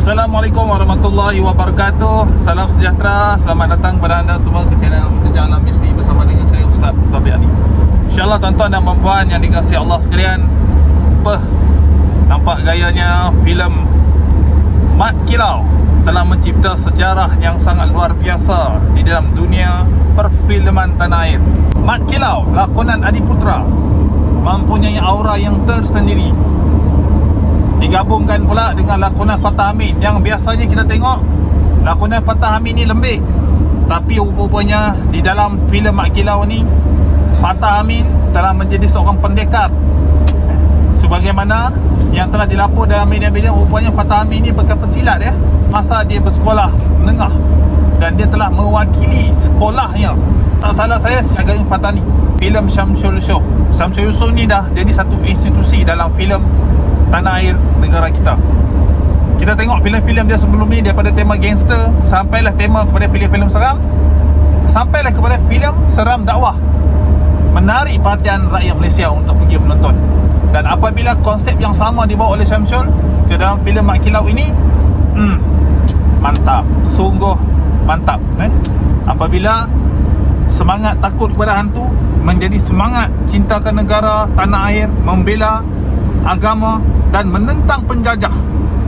Assalamualaikum warahmatullahi wabarakatuh. Salam sejahtera. Selamat datang kepada anda semua ke channel Kerja Alam Misteri bersama dengan saya Ustaz Tabiani. InsyaAllah tuan-tuan dan puan-puan yang dikasihi Allah sekalian, nampak gayanya filem Mat Kilau telah mencipta sejarah yang sangat luar biasa di dalam dunia perfilman tanah air. Mat Kilau, lakonan Adiputra, mempunyai aura yang tersendiri. Digabungkan pula dengan lakonan Fatah Amin, yang biasanya kita tengok lakonan Fatah Amin ni lembik, tapi rupanya di dalam filem Mat Kilau ni Fatah Amin telah menjadi seorang pendekar. Sebagaimana yang telah dilapor dalam media-media, rupanya Fatah Amin ni bekas pesilat masa dia bersekolah menengah, dan dia telah mewakili sekolahnya. Tak salah saya, agaknya Fatah ni filem Syamsul Yusof. Syamsul Yusof ni dah jadi satu institusi dalam filem tanah air negara kita. Kita tengok filem-filem dia sebelum ni, daripada tema gangster sampailah tema kepada filem-filem seram, sampailah kepada filem seram dakwah, menarik perhatian rakyat Malaysia untuk pergi menonton. Dan apabila konsep yang sama dibawa oleh Syamsul ke dalam filem Mat Kilau ini, mantap, sungguh mantap. Apabila semangat takut kepada hantu menjadi semangat cintakan negara, tanah air, membela agama dan menentang penjajah.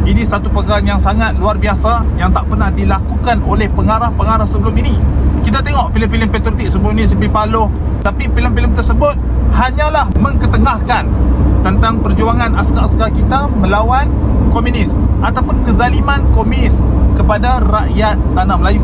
Ini satu perkara yang sangat luar biasa yang tak pernah dilakukan oleh pengarah-pengarah sebelum ini. Kita tengok filem-filem patriotik sebelum ini seperti Paloh, tapi filem-filem tersebut hanyalah mengketengahkan tentang perjuangan askar-askar kita melawan komunis ataupun kezaliman komunis kepada rakyat tanah Melayu.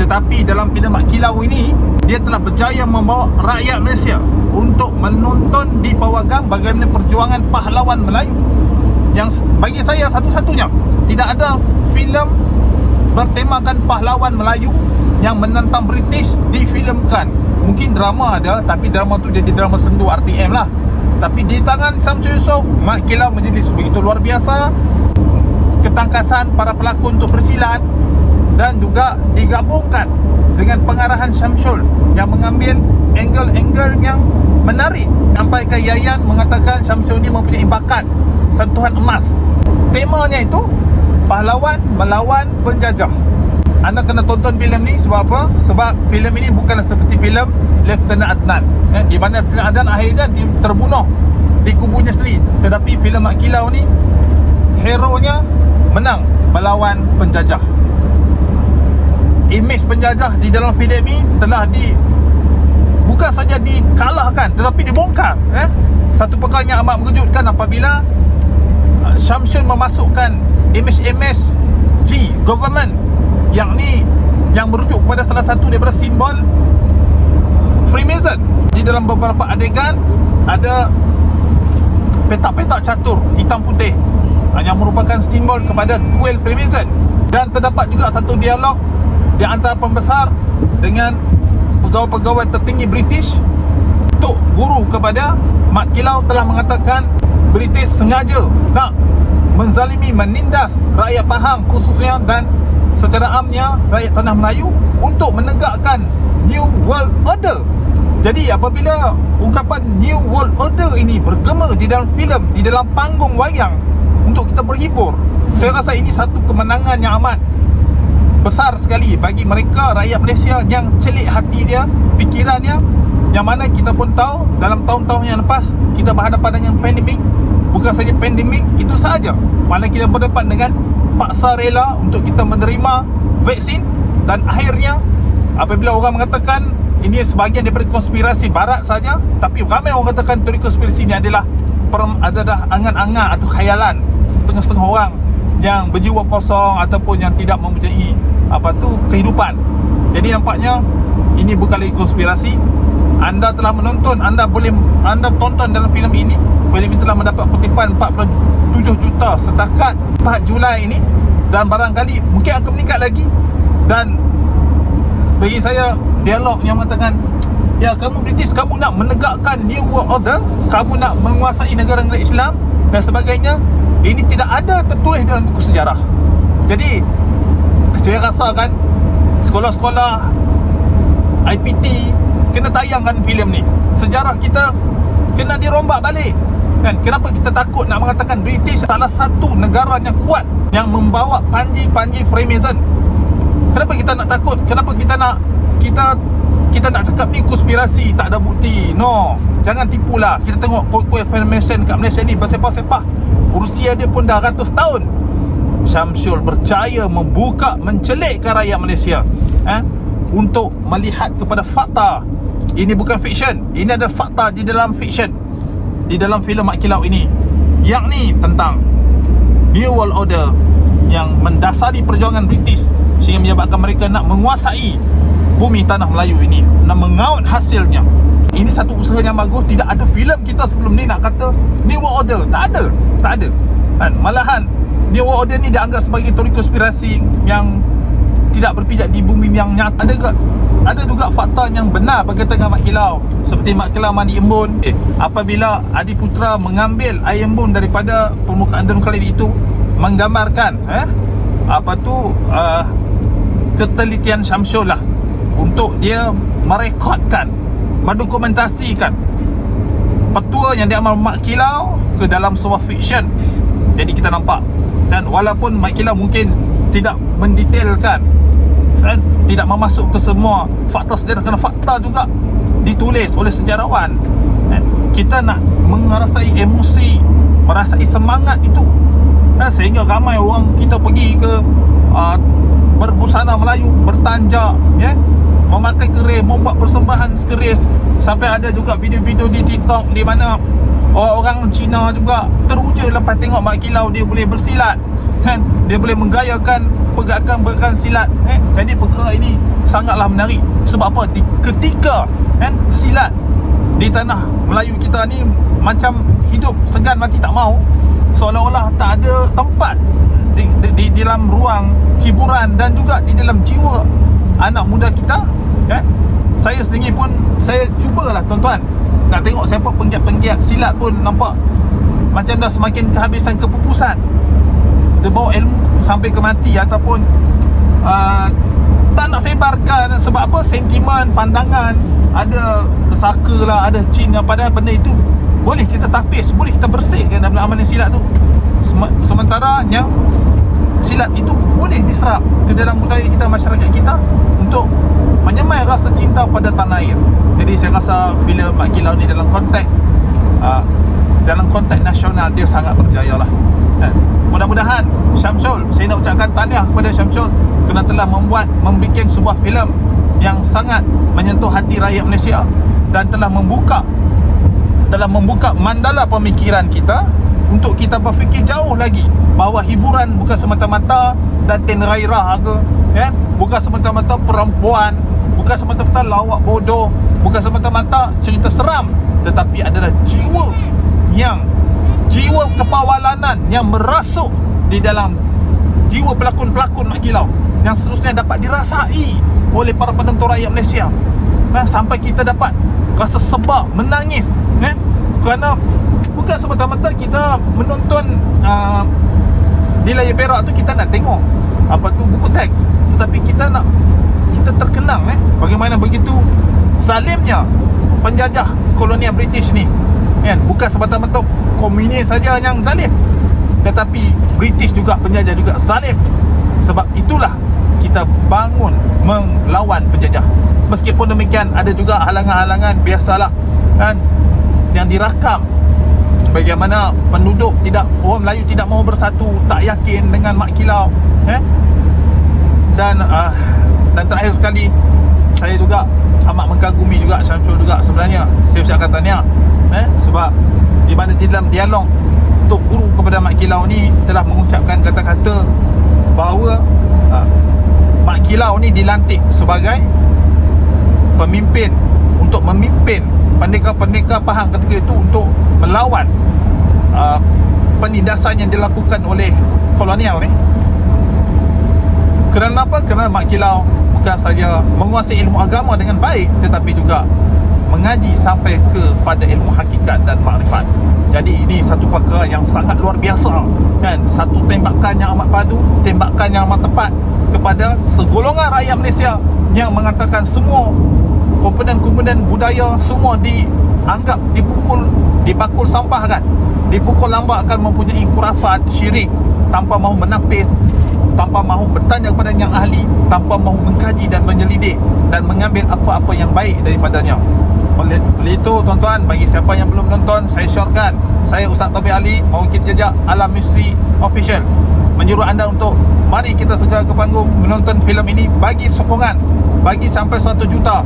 Tetapi dalam filem Mat Kilau ini, dia telah berjaya membawa rakyat Malaysia untuk menonton di pawagam bagaimana perjuangan pahlawan Melayu, yang bagi saya satu-satunya. Tidak ada filem bertemakan pahlawan Melayu yang menentang British difilmkan. Mungkin drama ada, tapi drama tu jadi drama sendu RTM lah. Tapi di tangan Syamsul Yusof, Mat Kilau menjadi begitu luar biasa. Ketangkasan para pelakon untuk bersilat dan juga digabungkan dengan pengarahan Syamsul yang mengambil angle-angle yang menarik. Sampai ke Yayan mengatakan Syamsul ni mempunyai bakat sentuhan emas. Temanya itu pahlawan melawan penjajah. Anda kena tonton filem ni. Sebab apa? Sebab filem ini bukanlah seperti filem Lieutenant Adnan, di mana Lieutenant Adnan akhirnya terbunuh di kubunya sendiri. Tetapi filem Mat Kilau ni, hero-nya menang melawan penjajah. Imej penjajah di dalam filem ni telah bukan saja dikalahkan, tetapi dibongkar. Satu perkara yang amat mengejutkan apabila Syamsul memasukkan imej-imej G government, yang ni yang merujuk kepada salah satu daripada simbol Freemason. Di dalam beberapa adegan ada petak-petak catur hitam putih yang merupakan simbol kepada kuil Freemason. Dan terdapat juga satu dialog di antara pembesar dengan pegawai-pegawai tertinggi British. Tok Guru kepada Mat Kilau telah mengatakan British sengaja nak menzalimi, menindas rakyat Pahang khususnya dan secara amnya rakyat tanah Melayu untuk menegakkan New World Order. Jadi apabila ungkapan New World Order ini bergema di dalam filem, di dalam panggung wayang untuk kita berhibur, saya rasa ini satu kemenangan yang amat besar sekali bagi mereka rakyat Malaysia yang celik hati dia, fikirannya, yang mana kita pun tahu dalam tahun-tahun yang lepas kita berhadapan dengan pandemik. Bukan saja pandemik itu sahaja, mana kita berdepan dengan paksa rela untuk kita menerima vaksin. Dan akhirnya apabila orang mengatakan ini sebahagian daripada konspirasi barat saja, tapi ramai orang katakan teori konspirasi ini adalah angan-angan atau khayalan setengah-setengah orang yang berjiwa kosong ataupun yang tidak mempunyai kehidupan. Jadi nampaknya ini bukan lagi konspirasi. Anda telah menonton, anda tonton dalam filem ini. Filem ini telah mendapat kutipan 47 juta setakat 4 Julai ini, dan barangkali mungkin akan meningkat lagi. Dan bagi saya, dialog yang mengatakan, ya kamu British, kamu nak menegakkan New World Order, kamu nak menguasai negara-negara Islam dan sebagainya, ini tidak ada tertulis dalam buku sejarah. Jadi saya rasakan sekolah-sekolah IPT kena tayangkan filem ni. Sejarah kita kena dirombak balik. Kan kenapa kita takut nak mengatakan British salah satu negara yang kuat yang membawa panji Freemason? Kenapa kita nak takut? Kenapa kita nak nak cakap ni konspirasi, tak ada bukti? No, jangan tipulah. Kita tengok kuih Freemason kat Malaysia ni bersepah-sepah. Usia dia pun dah ratus tahun. Syamsul berjaya mencelikkan rakyat Malaysia untuk melihat kepada fakta. Ini bukan fiksyen, ini adalah fakta di dalam fiksyen, di dalam filem Mat Kilau ini, yakni tentang New World Order yang mendasari perjuangan British sehingga menyebabkan mereka nak menguasai bumi tanah Melayu ini, nak mengaut hasilnya. Ini satu usaha yang bagus. Tidak ada filem kita sebelum ni nak kata New World Order. Tak ada kan? Malahan New World Order ni dianggap sebagai teori konspirasi yang tidak berpijak di bumi yang nyata. Ada juga fakta yang benar berkaitan dengan Mat Kilau, seperti Mat Kilau mandi embun. Apabila Adiputra mengambil air embun daripada permukaan Danau Khalid itu, menggambarkan ketelitian Syamsul lah untuk dia merekodkan, mendokumentasikan petua yang diamal Mat Kilau ke dalam sebuah fiksyen. Jadi kita nampak, dan walaupun Mat Kilau mungkin tidak mendetailkan, tidak memasuk ke semua fakta sejarah, kerana fakta juga ditulis oleh sejarawan, kita nak merasai emosi, merasai semangat itu, sehingga ramai orang kita pergi ke berbusana Melayu, bertanja, memakai keris, membuat persembahan keris. Sampai ada juga video-video di TikTok di mana orang Cina juga teruja lepas tengok Mat Kilau dia boleh bersilat, dia boleh menggayakan pergerakan silat. Jadi perkara ini sangatlah menarik. Sebab apa? Ketika silat di tanah Melayu kita ni macam hidup segan mati tak mau, seolah-olah tak ada tempat di dalam ruang hiburan dan juga di dalam jiwa anak muda kita. Saya sendiri pun, saya cubalah tuan-tuan, nak tengok siapa penggiat-penggiat silat pun nampak macam dah semakin kehabisan kepupusan. Dia bawa ilmu sampai ke mati, ataupun tak nak sebarkan. Sebab apa? Sentimen, pandangan, ada saka lah, ada jin lah. Padahal benda itu boleh kita tapis, boleh kita bersihkan dalam amalan silat tu. Sementara yang silat itu boleh diserap ke dalam budaya kita, masyarakat kita, untuk menyemai rasa cinta pada tanah air. Jadi saya rasa filem Mat Kilau ni dalam konteks nasional dia sangat berjaya lah. Mudah-mudahan Syamsul, saya nak ucapkan tahniah kepada Syamsul kerana telah membuat sebuah filem yang sangat menyentuh hati rakyat Malaysia dan telah membuka mandala pemikiran kita untuk kita berfikir jauh lagi, bahawa hiburan bukan semata-mata Datin Ghairah ke, bukan semata-mata perempuan, bukan semata-mata lawak bodoh, bukan semata-mata cerita seram, tetapi adalah jiwa kepawalanan yang merasuk di dalam jiwa pelakon-pelakon Mat Kilau, yang seterusnya dapat dirasai oleh para penonton rakyat Malaysia. Sampai kita dapat rasa sebab, menangis, kerana bukan semata-mata kita menonton di layar perak tu kita nak tengok buku teks, tetapi kita terkenang bagaimana begitu zalimnya penjajah kolonial British ni. Bukan semata-mata komunis saja yang zalim, tetapi British juga, penjajah juga zalim. Sebab itulah kita bangun melawan penjajah. Meskipun demikian, ada juga halangan-halangan, biasalah yang dirakam. Bagaimana penduduk orang Melayu tidak mahu bersatu, tak yakin dengan Mat Kilau, dan terakhir sekali, saya juga amat mengagumi juga Syamsul juga sebenarnya. Saya ucapkan tahniah, sebab di mana di dalam dialog Tok Guru kepada Mat Kilau ni telah mengucapkan kata-kata bahawa Mat Kilau ni dilantik sebagai pemimpin, untuk memimpin pendekar-pendekar Pahang ketika itu untuk melawan penindasan yang dilakukan oleh kolonial ni. Kerana apa? Kerana Mat Kilau bukan saja menguasai ilmu agama dengan baik, tetapi juga mengaji sampai kepada ilmu hakikat dan makrifat. Jadi ini satu perkara yang sangat luar biasa, satu tembakan yang amat padu, tembakan yang amat tepat kepada segolongan rakyat Malaysia yang mengatakan semua komponen-komponen budaya semua dianggap dipukul, dipakul sampah kan, dipukul lambak kan, mempunyai khurafat, syirik, tanpa mahu menapis, tanpa mahu bertanya kepada yang ahli, tanpa mahu mengkaji dan menyelidik dan mengambil apa-apa yang baik daripadanya. Oleh itu tuan-tuan, bagi siapa yang belum nonton, saya syorkan, saya Ustaz Taufik Ali, mewakili jejak Alam Misteri Official, menyuruh anda untuk mari kita segera ke panggung menonton filem ini, bagi sokongan, bagi sampai 1 juta,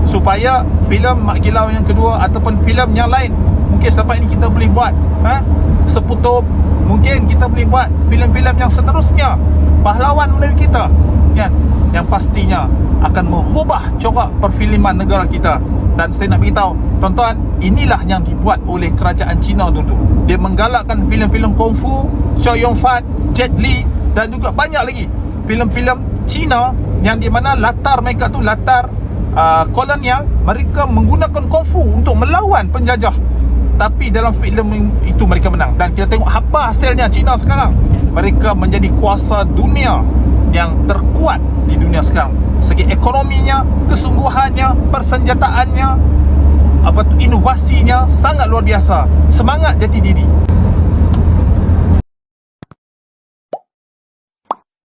supaya filem Mak Kilau yang kedua ataupun filem yang lain mungkin selepas ini kita boleh buat, Seputub, mungkin kita boleh buat filem-filem yang seterusnya, pahlawan Melayu kita kan, yang pastinya akan mengubah corak perfilman negara kita. Dan saya nak beritahu tuan-tuan, inilah yang dibuat oleh kerajaan China dulu. Dia menggalakkan filem-filem kungfu, Chow Yun Fat, Jet Li, dan juga banyak lagi filem-filem China yang di mana latar mereka tu latar kolonial. Mereka menggunakan kungfu untuk melawan penjajah, tapi dalam filem itu mereka menang. Dan kita tengok apa hasilnya China sekarang. Mereka menjadi kuasa dunia yang terkuat di dunia sekarang. Segi ekonominya, kesungguhannya, persenjataannya, inovasinya sangat luar biasa. Semangat jati diri.